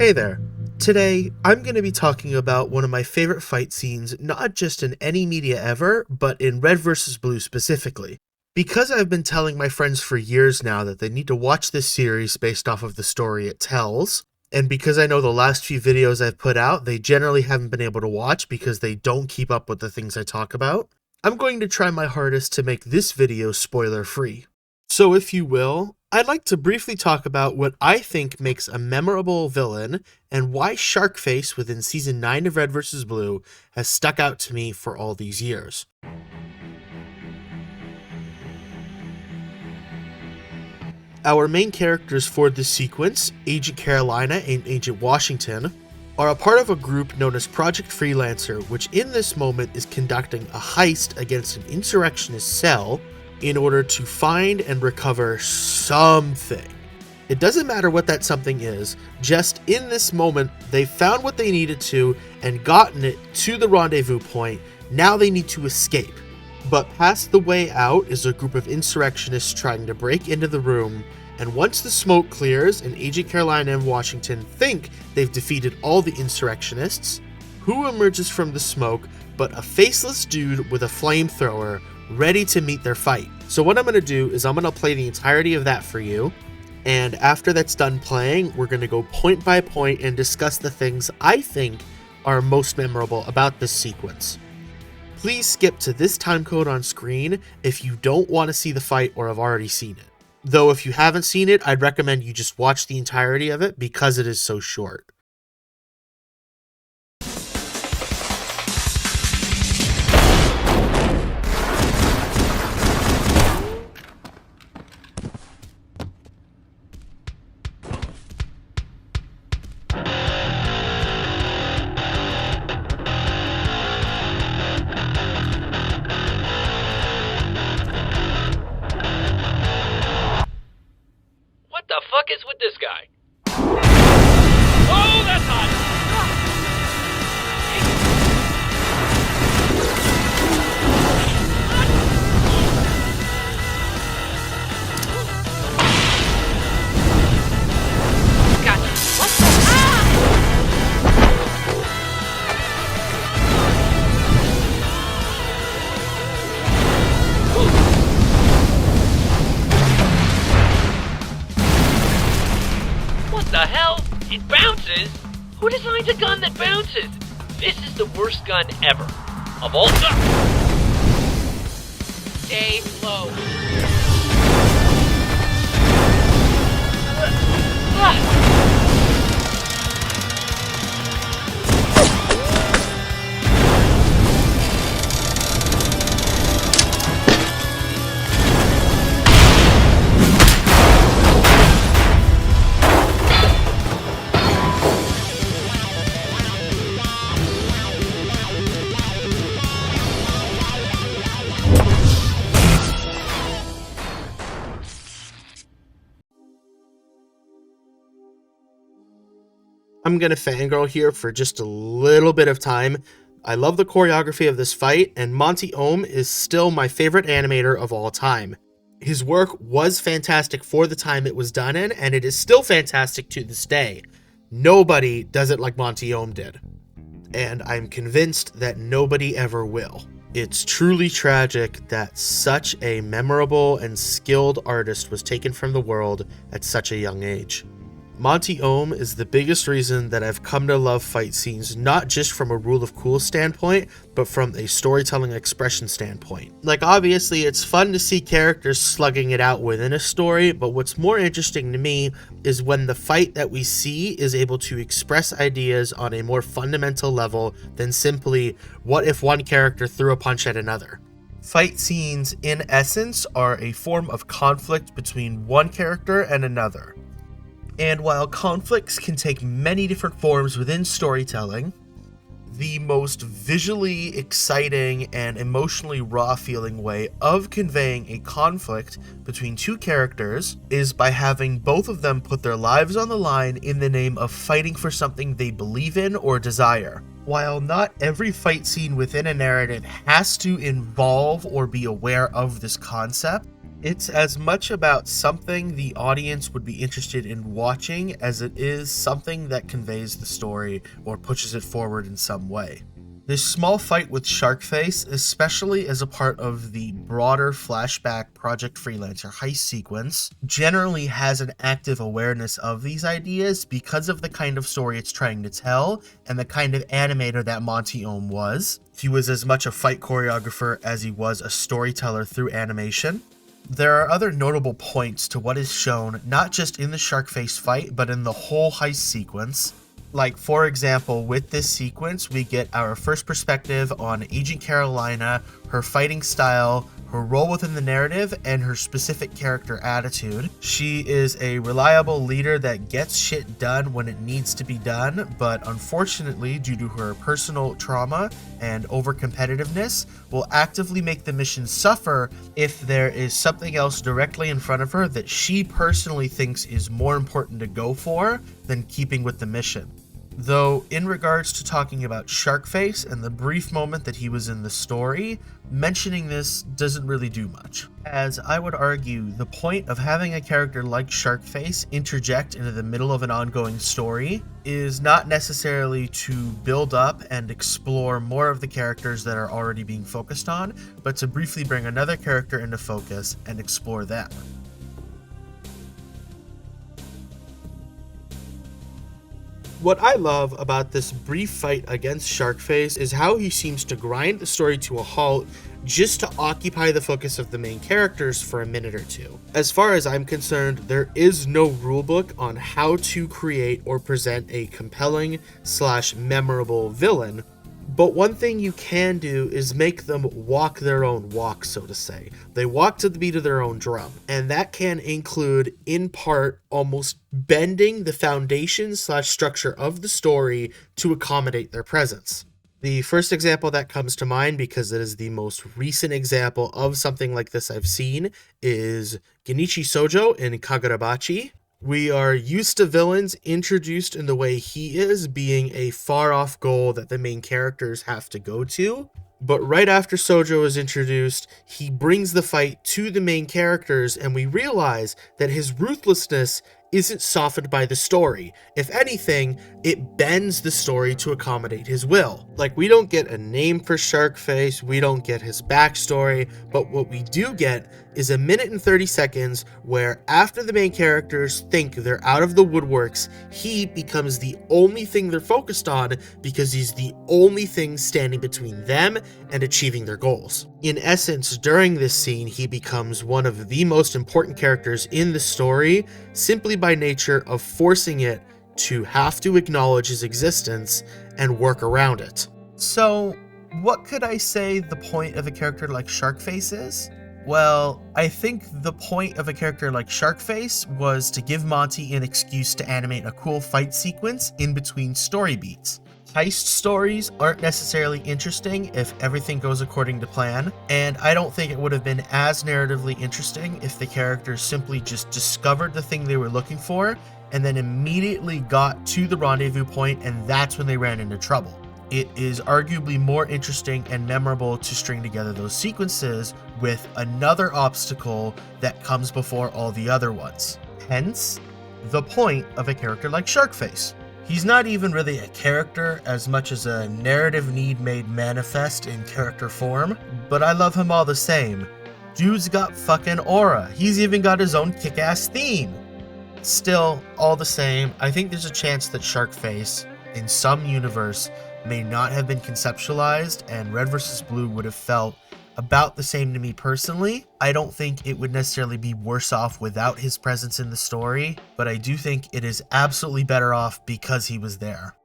Hey there. Today, I'm going to be talking about one of my favorite fight scenes, not just in any media ever, but in Red vs. Blue specifically. Because I've been telling my friends for years now that they need to watch this series based off of the story it tells, and because I know the last few videos I've put out, they generally haven't been able to watch because they don't keep up with the things I talk about, I'm going to try my hardest to make this video spoiler-free. So if you will, I'd like to briefly talk about what I think makes a memorable villain and why Sharkface within Season 9 of Red vs. Blue has stuck out to me for all these years. Our main characters for this sequence, Agent Carolina and Agent Washington, are a part of a group known as Project Freelancer, which in this moment is conducting a heist against an insurrectionist cell in order to find and recover something. It doesn't matter what that something is, just in this moment, they found what they needed to and gotten it to the rendezvous point. Now they need to escape. But past the way out is a group of insurrectionists trying to break into the room, and once the smoke clears and Agent Carolina and Washington think they've defeated all the insurrectionists, who emerges from the smoke but a faceless dude with a flamethrower ready to meet their fight. So what I'm going to do is I'm going to play the entirety of that for you, and after that's done playing, we're going to go point by point and discuss the things I think are most memorable about this sequence. Please skip to this timecode on screen if you don't want to see the fight or have already seen it. Though if you haven't seen it, I'd recommend you just watch the entirety of it because it is so short. What the fuck is with this guy? Oh, that's hot! Gotcha. What the? What the hell? It bounces? Who designed a gun that bounces? This is the worst gun ever. Of all time. Stay low. I'm gonna fangirl here for just a little bit of time. I love the choreography of this fight, and Monty Oum is still my favorite animator of all time. His work was fantastic for the time it was done in, and it is still fantastic to this day. Nobody does it like Monty Oum did, and I'm convinced that nobody ever will. It's truly tragic that such a memorable and skilled artist was taken from the world at such a young age. Monty Oum is the biggest reason that I've come to love fight scenes, not just from a rule of cool standpoint, but from a storytelling expression standpoint. Like, obviously, it's fun to see characters slugging it out within a story, but what's more interesting to me is when the fight that we see is able to express ideas on a more fundamental level than simply, what if one character threw a punch at another? Fight scenes, in essence, are a form of conflict between one character and another. And while conflicts can take many different forms within storytelling, the most visually exciting and emotionally raw feeling way of conveying a conflict between two characters is by having both of them put their lives on the line in the name of fighting for something they believe in or desire. While not every fight scene within a narrative has to involve or be aware of this concept, It's as much about something the audience would be interested in watching as it is something that conveys the story or pushes it forward in some way. This small fight with Sharkface, especially as a part of the broader flashback Project Freelancer heist sequence, generally has an active awareness of these ideas because of the kind of story it's trying to tell and the kind of animator that Monty Oum was. He was as much a fight choreographer as he was a storyteller through animation. There are other notable points to what is shown, not just in the Sharkface fight, but in the whole heist sequence. Like, for example, with this sequence, we get our first perspective on Agent Carolina, her fighting style, her role within the narrative, and her specific character attitude. She is a reliable leader that gets shit done when it needs to be done, but unfortunately, due to her personal trauma and overcompetitiveness, will actively make the mission suffer if there is something else directly in front of her that she personally thinks is more important to go for than keeping with the mission. Though, in regards to talking about Sharkface and the brief moment that he was in the story, mentioning this doesn't really do much. As I would argue, the point of having a character like Sharkface interject into the middle of an ongoing story is not necessarily to build up and explore more of the characters that are already being focused on, but to briefly bring another character into focus and explore them. What I love about this brief fight against Sharkface is how he seems to grind the story to a halt just to occupy the focus of the main characters for a minute or two. As far as I'm concerned, there is no rulebook on how to create or present a compelling / memorable villain, but one thing you can do is make them walk their own walk, so to say. They walk to the beat of their own drum, and that can include, in part, almost bending the foundation / structure of the story to accommodate their presence. The first example that comes to mind, because it is the most recent example of something like this I've seen, is Genichi Sojo in Kagurabachi. We are used to villains introduced in the way he is, being a far-off goal that the main characters have to go to. But right after Sojo is introduced, he brings the fight to the main characters, and we realize that his ruthlessness isn't softened by the story. If anything, it bends the story to accommodate his will. Like, we don't get a name for Sharkface, we don't get his backstory, but what we do get is a minute and 30 seconds where after the main characters think they're out of the woodworks, he becomes the only thing they're focused on because he's the only thing standing between them and achieving their goals. In essence, during this scene, he becomes one of the most important characters in the story simply by nature of forcing it to have to acknowledge his existence and work around it. So, what could I say the point of a character like Sharkface is? Well, I think the point of a character like Sharkface was to give Monty an excuse to animate a cool fight sequence in between story beats. Heist stories aren't necessarily interesting if everything goes according to plan, and I don't think it would have been as narratively interesting if the characters simply just discovered the thing they were looking for and then immediately got to the rendezvous point, and that's when they ran into trouble. It is arguably more interesting and memorable to string together those sequences with another obstacle that comes before all the other ones. Hence, the point of a character like Sharkface. He's not even really a character as much as a narrative need made manifest in character form, but I love him all the same. Dude's got fucking aura. He's even got his own kick-ass theme. Still, all the same, I think there's a chance that Sharkface, in some universe, may not have been conceptualized, and Red vs. Blue would have felt about the same to me personally. I don't think it would necessarily be worse off without his presence in the story, but I do think it is absolutely better off because he was there.